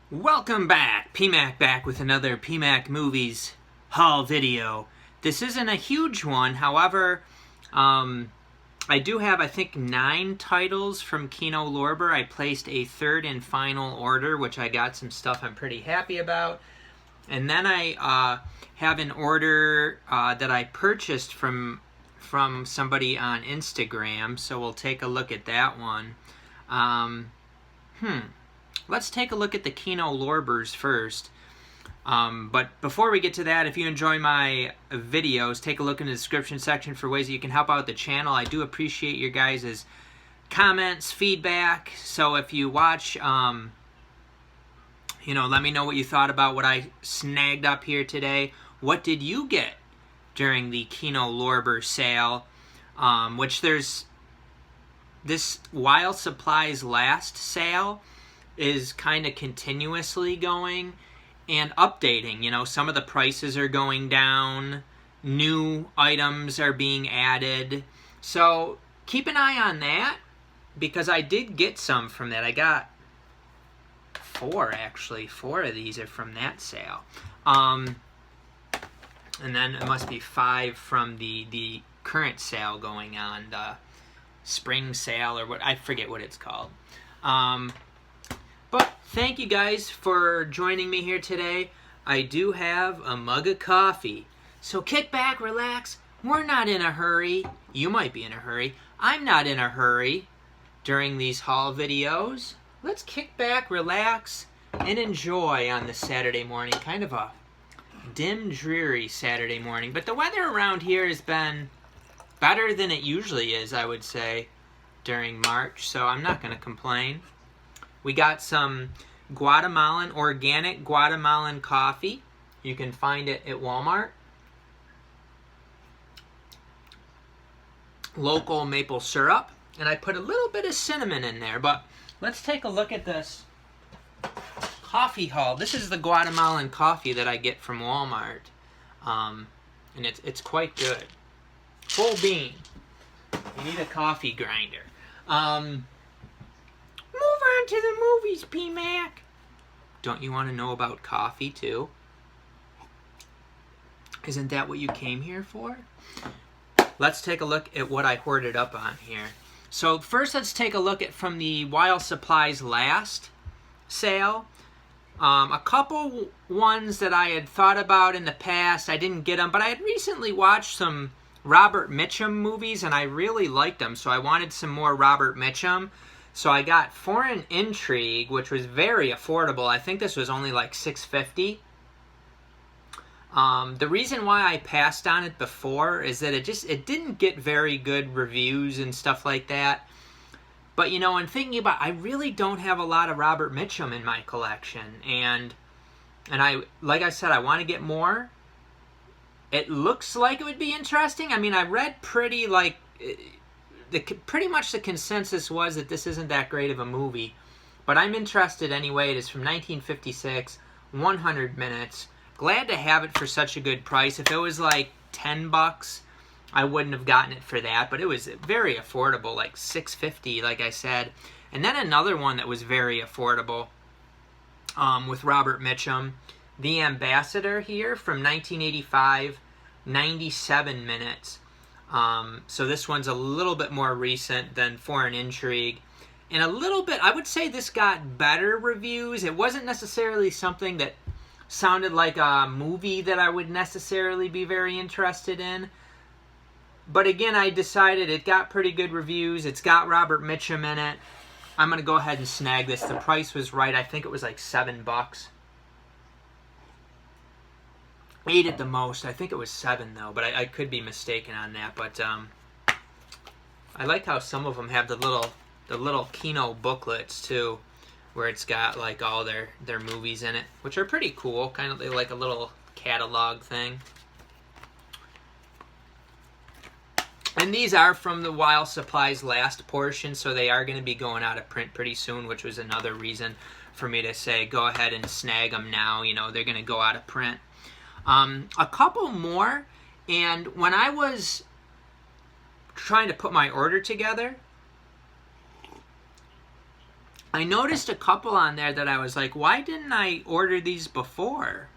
Welcome back! PMac back with another PMacMovies haul video. This isn't a huge one, however, I do have, I think, 9 titles from Kino Lorber. I placed a third and final order, which I got some stuff I'm pretty happy about. And then I have an order that I purchased from somebody on Instagram, so we'll take a look at that one. Let's take a look at the Kino Lorbers first. But before we get to that, if you enjoy my videos, take a look in the description section for ways that you can help out the channel. I do appreciate your guys' comments, feedback. So if you watch, let me know what you thought about what I snagged up here today. What did you get during the Kino Lorber sale? Which there's this While Supplies Last sale is kind of continuously going and updating. Some of the prices are going down, new items are being added. So keep an eye on that, because I did get some from that. I got 4, actually. 4 of these are from that sale. And then it must be 5 from the current sale going on, the spring sale, or what, I forget what it's called. But thank you guys for joining me here today. I do have a mug of coffee. So kick back, relax. We're not in a hurry. You might be in a hurry. I'm not in a hurry during these haul videos. Let's kick back, relax, and enjoy on this Saturday morning. Kind of a dim, dreary Saturday morning. But the weather around here has been better than it usually is, I would say, during March. So I'm not going to complain. We got some organic Guatemalan coffee. You can find it at Walmart. Local maple syrup. And I put a little bit of cinnamon in there. But let's take a look at this coffee haul. This is the Guatemalan coffee that I get from Walmart. And it's quite good. Full bean. You need a coffee grinder. Move on to the movies, PMac. Don't you want to know about coffee, too? Isn't that what you came here for? Let's take a look at what I hoarded up on here. So first, let's take a look at from the While Supplies Last sale. A couple ones that I had thought about in the past. I didn't get them, but I had recently watched some Robert Mitchum movies, and I really liked them, so I wanted some more Robert Mitchum. So I got Foreign Intrigue, which was very affordable. I think this was only like $6.50. The reason why I passed on it before is that it didn't get very good reviews and stuff like that. But in thinking about, I really don't have a lot of Robert Mitchum in my collection, and like I said, I want to get more. It looks like it would be interesting. I mean, I read pretty much the consensus was that this isn't that great of a movie, but I'm interested anyway. It is from 1956, 100 minutes. Glad to have it for such a good price. If it was like $10, I wouldn't have gotten it for that, but it was very affordable, like $6.50, like I said. And then another one that was very affordable with Robert Mitchum, The Ambassador here from 1985, 97 minutes. So this one's a little bit more recent than Foreign Intrigue. And a little bit, I would say this got better reviews. It wasn't necessarily something that sounded like a movie that I would necessarily be very interested in. But again, I decided it got pretty good reviews. It's got Robert Mitchum in it. I'm going to go ahead and snag this. The price was right. I think it was like $7. 8 at the most. I think it was 7 though, but I could be mistaken on that. But I like how some of them have the little Kino booklets too, where it's got like all their movies in it, which are pretty cool. Kind of like a little catalog thing. And these are from the While Supplies Last portion, so they are going to be going out of print pretty soon, which was another reason for me to say go ahead and snag them now. They're going to go out of print. A couple more, and when I was trying to put my order together, I noticed a couple on there that I was like, why didn't I order these before?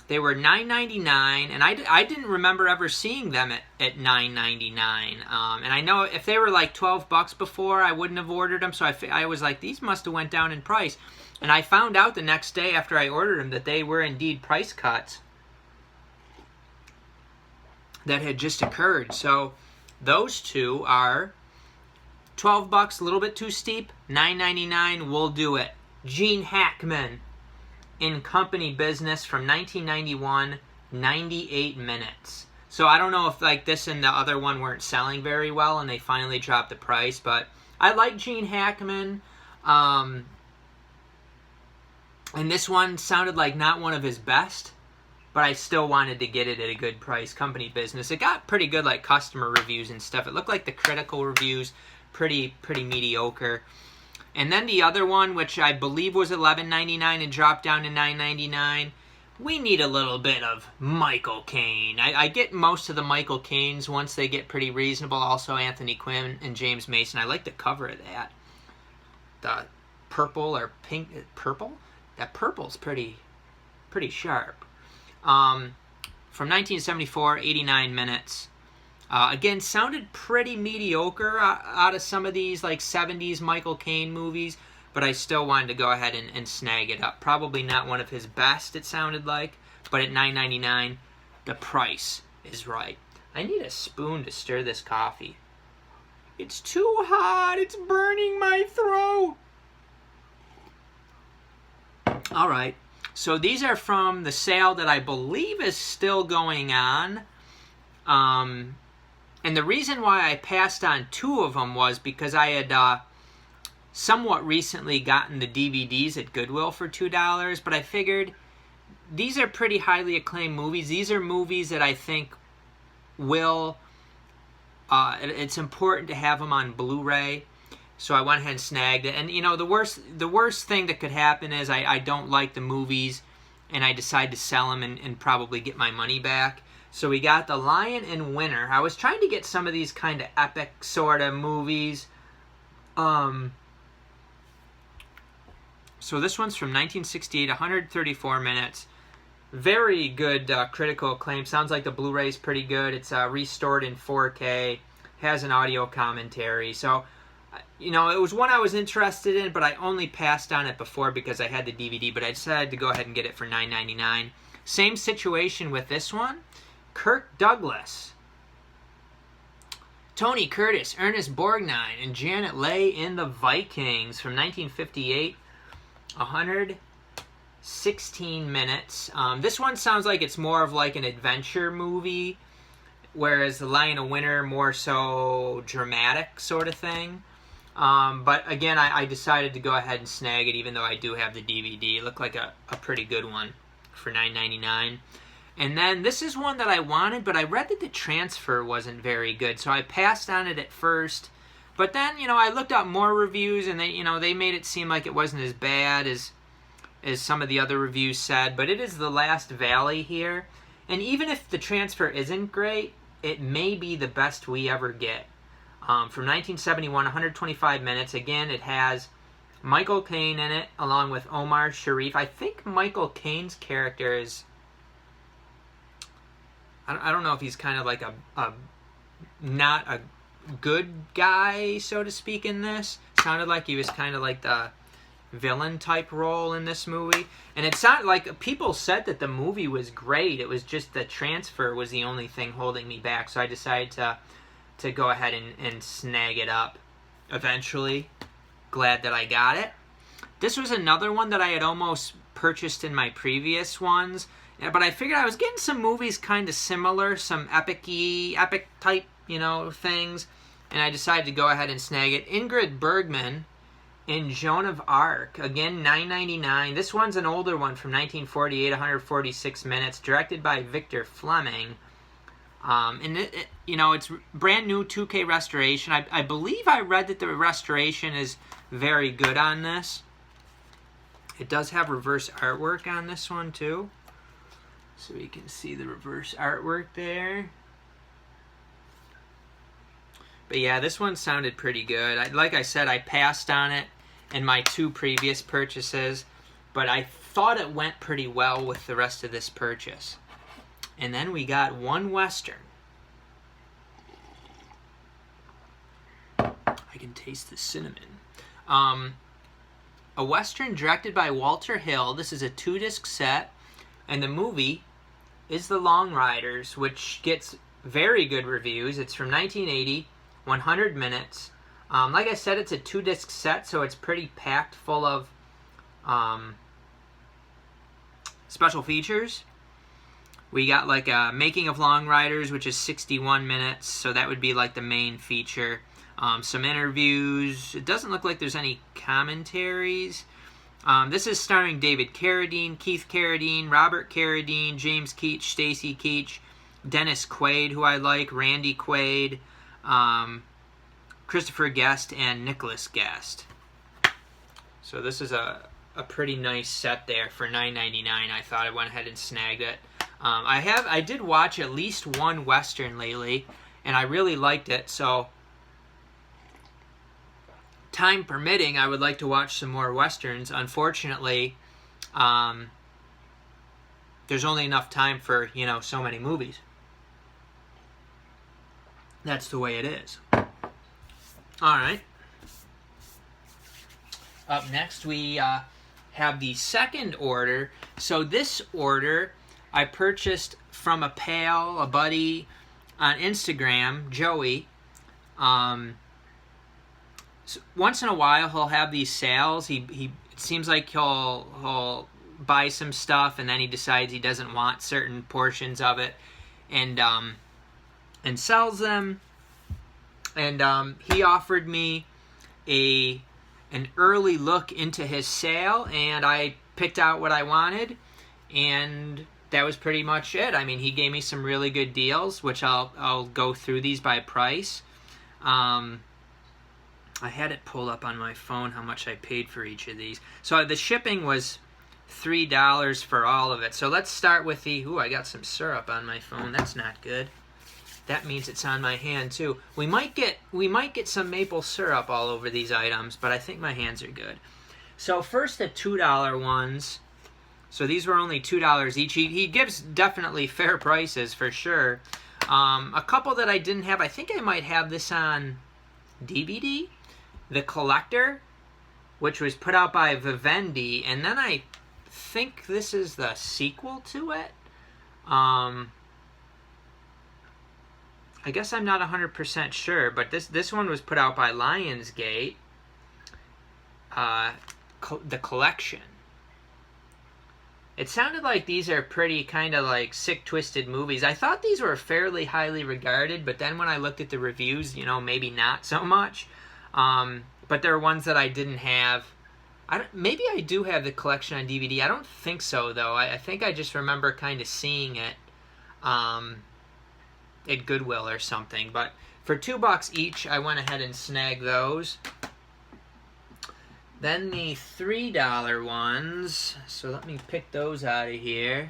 They were $9.99, and I didn't remember ever seeing them at $9.99. And I know if they were like $12 before, I wouldn't have ordered them. So I was like, these must have went down in price. And I found out the next day after I ordered them that they were indeed price cuts that had just occurred. So those two are $12, a little bit too steep. $9.99, we'll do it. Gene Hackman, In Company Business from 1991, 98 minutes. So I don't know if like this and the other one weren't selling very well and they finally dropped the price, but I like Gene Hackman. And this one sounded like not one of his best, but I still wanted to get it at a good price. Company Business. It got pretty good like customer reviews and stuff. It looked like the critical reviews pretty mediocre. And then the other one, which I believe was $11.99 and dropped down to $9.99. We need a little bit of Michael Caine. I get most of the Michael Caines once they get pretty reasonable. Also Anthony Quinn and James Mason. I like the cover of that. The purple or pink purple. That purple's pretty sharp. From 1974, 89 minutes. Again, sounded pretty mediocre out of some of these like 70s Michael Caine movies, but I still wanted to go ahead and snag it up. Probably not one of his best, it sounded like, but at $9.99, the price is right. I need a spoon to stir this coffee. It's too hot. It's burning my throat. All right. So these are from the sale that I believe is still going on. And the reason why I passed on two of them was because I had somewhat recently gotten the DVDs at Goodwill for $2, but I figured these are pretty highly acclaimed movies. These are movies that I think will, it's important to have them on Blu-ray. So I went ahead and snagged it. And, you know, the worst thing that could happen is I don't like the movies and I decide to sell them and probably get my money back. So we got The Lion and Winter. I was trying to get some of these kind of epic sort of movies. So this one's from 1968, 134 minutes. Very good critical acclaim. Sounds like the Blu-ray's pretty good. It's restored in 4K. Has an audio commentary. So, you know, it was one I was interested in, but I only passed on it before because I had the DVD. But I decided to go ahead and get it for $9.99. Same situation with this one. Kirk Douglas, Tony Curtis, Ernest Borgnine, and Janet Leigh in The Vikings from 1958, 116 minutes. This one sounds like it's more of like an adventure movie, whereas The Lion of Winter more so dramatic sort of thing. But again, I decided to go ahead and snag it, even though I do have the DVD. It looked like a pretty good one for $9.99. And then this is one that I wanted, but I read that the transfer wasn't very good, so I passed on it at first. But then, you know, I looked up more reviews, and they made it seem like it wasn't as bad as some of the other reviews said. But it is The Last Valley here, and even if the transfer isn't great, it may be the best we ever get. From 1971, 125 minutes. Again, it has Michael Caine in it, along with Omar Sharif. I think Michael Caine's character is, I don't know if he's kind of like a not a good guy, so to speak, in this. Sounded like he was kind of like the villain type role in this movie. And it sounded like people said that the movie was great. It was just the transfer was the only thing holding me back. So I decided to go ahead and snag it up eventually. Glad that I got it. This was another one that I had almost purchased in my previous ones. Yeah, but I figured I was getting some movies kind of similar, some epic type, you know, things. And I decided to go ahead and snag it. Ingrid Bergman in Joan of Arc. Again, $9.99. This one's an older one from 1948, 146 minutes. Directed by Victor Fleming. And it's brand new 2K restoration. I believe I read that the restoration is very good on this. It does have reverse artwork on this one too. So you can see the reverse artwork there. But yeah, this one sounded pretty good. Like I said, I passed on it in my 2 previous purchases, but I thought it went pretty well with the rest of this purchase. And then we got one Western. I can taste the cinnamon. A Western directed by Walter Hill. This is a 2-disc set, and the movie is The Long Riders, which gets very good reviews. It's from 1980, 100 minutes. Like I said, it's a 2-disc set, so it's pretty packed full of special features. We got like a Making of Long Riders, which is 61 minutes, so that would be like the main feature. Some interviews. It doesn't look like there's any commentaries. This is starring David Carradine, Keith Carradine, Robert Carradine, James Keach, Stacy Keach, Dennis Quaid, who I like, Randy Quaid, Christopher Guest, and Nicholas Guest. So this is a pretty nice set there for $9.99. I thought I went ahead and snagged it. I did watch at least one Western lately, and I really liked it, so time permitting, I would like to watch some more Westerns. Unfortunately, there's only enough time for, so many movies. That's the way it is. Alright. Up next, we have the second order. So this order, I purchased from a pal, a buddy on Instagram, Joey. So once in a while, he'll have these sales. It seems like he'll buy some stuff, and then he decides he doesn't want certain portions of it, and sells them. And he offered me an early look into his sale, and I picked out what I wanted, and that was pretty much it. I mean, he gave me some really good deals, which I'll go through these by price. I had it pulled up on my phone how much I paid for each of these. So the shipping was $3 for all of it. So let's start with the... Ooh, I got some syrup on my phone. That's not good. That means it's on my hand too. We might get some maple syrup all over these items, but I think my hands are good. So first the $2 ones. So these were only $2 each. He gives definitely fair prices for sure. A couple that I didn't have. I think I might have this on DVD. The Collector, which was put out by Vivendi, and then I think this is the sequel to it. I guess I'm not 100% sure, but this one was put out by Lionsgate. The Collection. It sounded like these are pretty kind of like sick, twisted movies. I thought these were fairly highly regarded, but then when I looked at the reviews, maybe not so much. But there are ones that I didn't have. Maybe I do have the Collection on DVD. I don't think so, though. I think I just remember kind of seeing it at Goodwill or something. But for $2 each, I went ahead and snagged those. Then the $3 ones. So let me pick those out of here.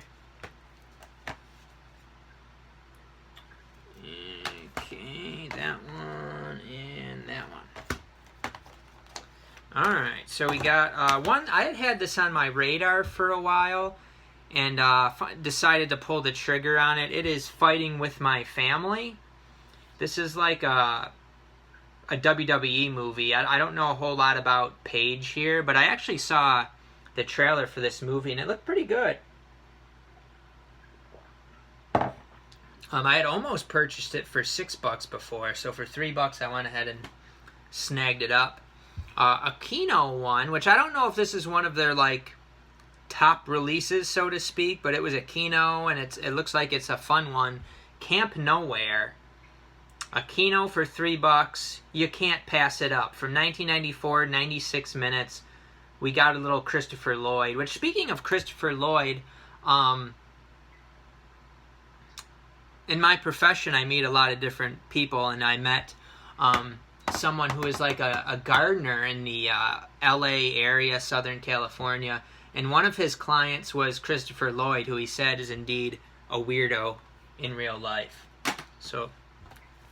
Okay, that one and that one. Alright, so we got one. I had this on my radar for a while and decided to pull the trigger on it. It is Fighting with My Family. This is like a WWE movie. I don't know a whole lot about Paige here, but I actually saw the trailer for this movie and it looked pretty good. I had almost purchased it for $6 before, so for $3 I went ahead and snagged it up. A Kino one, which I don't know if this is one of their like top releases, so to speak, but it was a Kino, and it looks like it's a fun one. Camp Nowhere. A Kino for $3. You can't pass it up. From 1994, 96 minutes. We got a little Christopher Lloyd. Which, speaking of Christopher Lloyd, in my profession, I meet a lot of different people, and I met someone who is like a gardener in the LA area, Southern California, and one of his clients was Christopher Lloyd, who he said is indeed a weirdo in real life. So,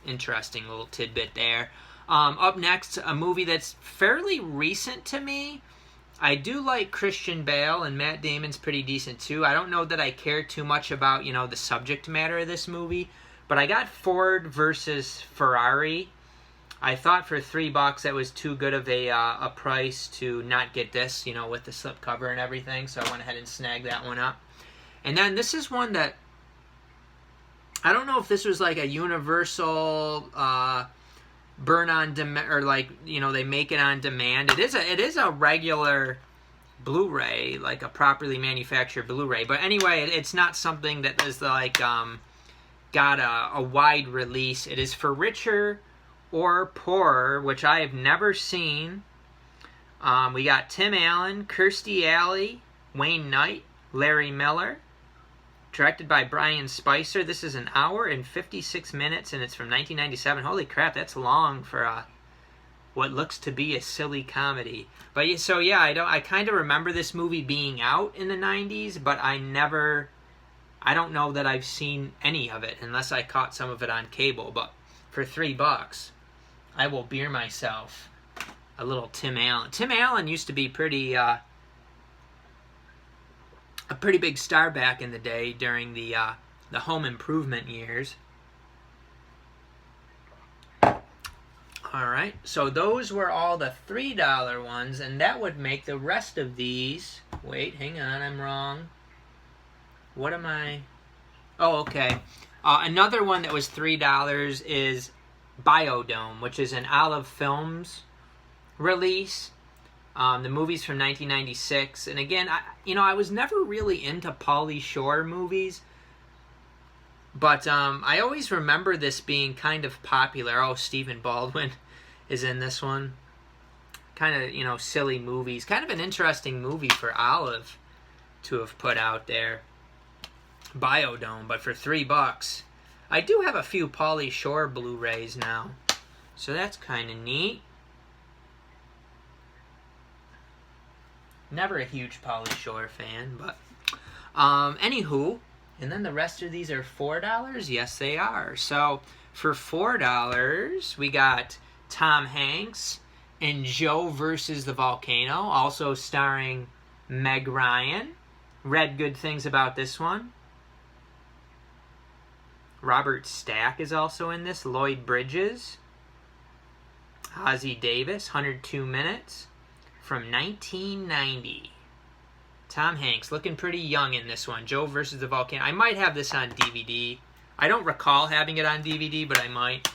interesting little tidbit there. Up next, a movie that's fairly recent to me. I do like Christian Bale, and Matt Damon's pretty decent too. I don't know that I care too much about, the subject matter of this movie, but I got Ford versus Ferrari. I thought for $3 that was too good of a price to not get this, with the slipcover and everything, so I went ahead and snagged that one up. And then this is one that, I don't know if this was like a universal burn on demand, or they make it on demand. It is a regular Blu-ray, like a properly manufactured Blu-ray. But anyway, it's not something that is like got a wide release. It is For Richer or Poorer, which I have never seen. We got Tim Allen, Kirstie Alley, Wayne Knight, Larry Miller. Directed by Brian Spicer. This is an hour and 56 minutes, and it's from 1997. Holy crap, that's long for what looks to be a silly comedy. But so yeah, I kind of remember this movie being out in the 90s, but I don't know that I've seen any of it unless I caught some of it on cable. But for $3, I will beer myself a little Tim Allen. Tim Allen used to be a pretty big star back in the day during the home improvement years. Alright, so those were all the $3 ones, and that would make the rest of these... Wait, hang on, I'm wrong. What am I... Oh, okay. Another one that was $3 is Biodome, which is an Olive Films release. The movie's from 1996, and again, I was never really into Pauly Shore movies, but I always remember this being kind of popular. Oh, Stephen Baldwin is in this one. Kind of, silly movies. Kind of an interesting movie for Olive to have put out there. Biodome, but for $3. I do have a few Pauly Shore Blu-rays now, so that's kind of neat. Never a huge Pauly Shore fan, but anywho, and then the rest of these are $4? Yes, they are. So for $4, we got Tom Hanks in Joe versus the Volcano, also starring Meg Ryan. Read good things about this one. Robert Stack is also in this. Lloyd Bridges. Ozzie Davis, 102 minutes. From 1990. Tom Hanks, looking pretty young in this one. Joe versus the Volcano. I might have this on DVD. I don't recall having it on DVD, but I might.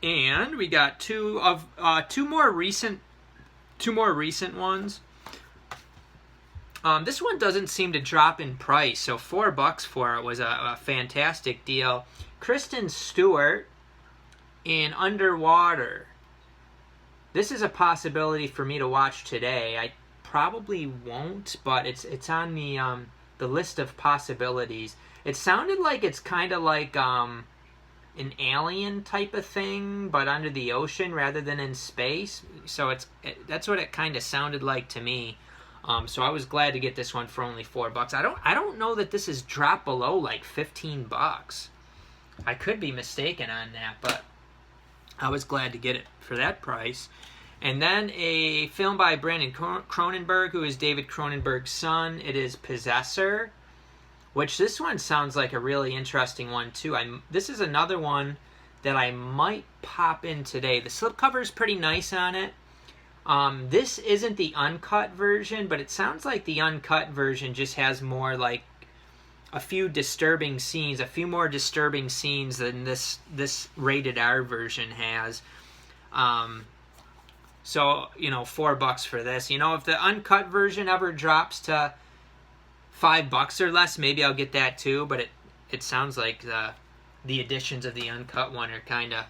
And we got two more recent ones. This one doesn't seem to drop in price, so $4 for it was a fantastic deal. Kristen Stewart in Underwater. This is a possibility for me to watch today. I probably won't, but it's on the list of possibilities. It sounded like it's kind of like an alien type of thing, but under the ocean rather than in space. So that's what it kind of sounded like to me. So I was glad to get this one for only $4. I don't know that this is dropped below like $15. I could be mistaken on that, but I was glad to get it for that price. And then a film by Brandon Cronenberg, who is David Cronenberg's son. It is Possessor, which this one sounds like a really interesting one too. This is another one that I might pop in today. The slipcover is pretty nice on it. This isn't the uncut version, but it sounds like the uncut version just has more like a few disturbing scenes, a few more disturbing scenes than this rated R version has. So, $4 for this. If the uncut version ever drops to $5 or less, maybe I'll get that too, but it sounds like the editions of the uncut one are kind of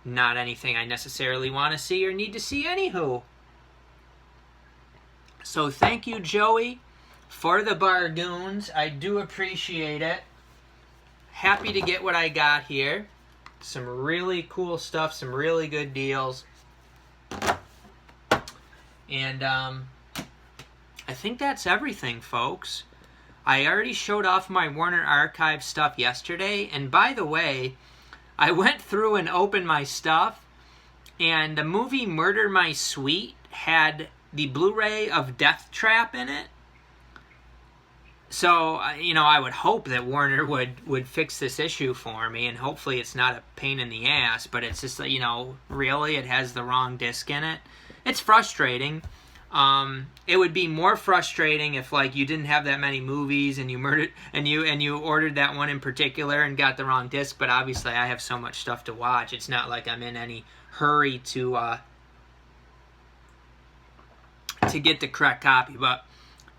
not anything I necessarily want to see or need to see anywho. So thank you, Joey, for the bargoons. I do appreciate it. Happy to get what I got here. Some really cool stuff, some really good deals. And I think that's everything, folks. I already showed off my Warner Archive stuff yesterday. And by the way, I went through and opened my stuff, and the movie Murder My Sweet had the Blu-ray of Death Trap in it. So, you know, I would hope that Warner would fix this issue for me, and hopefully it's not a pain in the ass, but it's just, you know, really, it has the wrong disc in it. It's frustrating. It would be more frustrating if, like, you didn't have that many movies and you ordered that one in particular and got the wrong disc, but obviously I have so much stuff to watch. It's not like I'm in any hurry to get the correct copy, but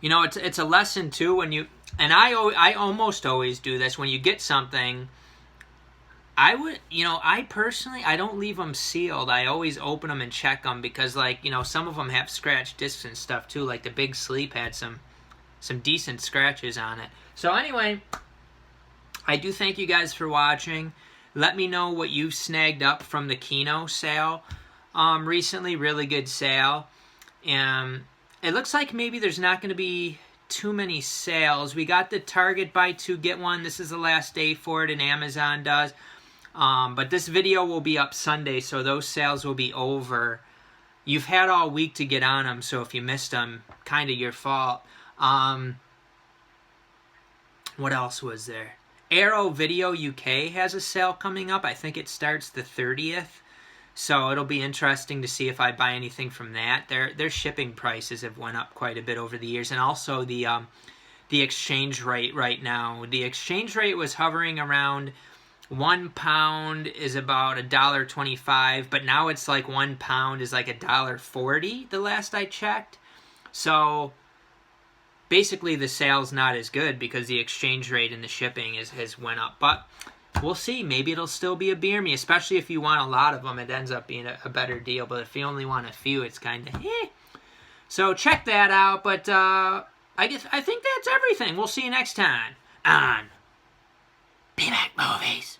you know, it's a lesson too when you, and I almost always do this when you get something. I personally, I don't leave them sealed. I always open them and check them because, like, you know, some of them have scratched discs and stuff too. Like the Big Sleep had some decent scratches on it. So anyway, I do thank you guys for watching. Let me know what you snagged up from the Kino sale recently. Really good sale. It looks like maybe there's not going to be too many sales. We got the Target buy two get one. This is the last day for it, and Amazon does. But this video will be up Sunday, so those sales will be over. You've had all week to get on them, so if you missed them, kind of your fault. What else was there? Arrow Video UK has a sale coming up. I think it starts the 30th. So it'll be interesting to see if I buy anything from that. Their shipping prices have went up quite a bit over the years, and also the exchange rate right now. The exchange rate was hovering around £1 is about $1.25, but now it's like £1 is like $1.40 the last I checked. So basically the sale's not as good because the exchange rate and the shipping has went up. But we'll see. Maybe it'll still be a beer me, especially if you want a lot of them. It ends up being a better deal. But if you only want a few, it's kind of eh. So check that out. But I think that's everything. We'll see you next time on PMacMovies.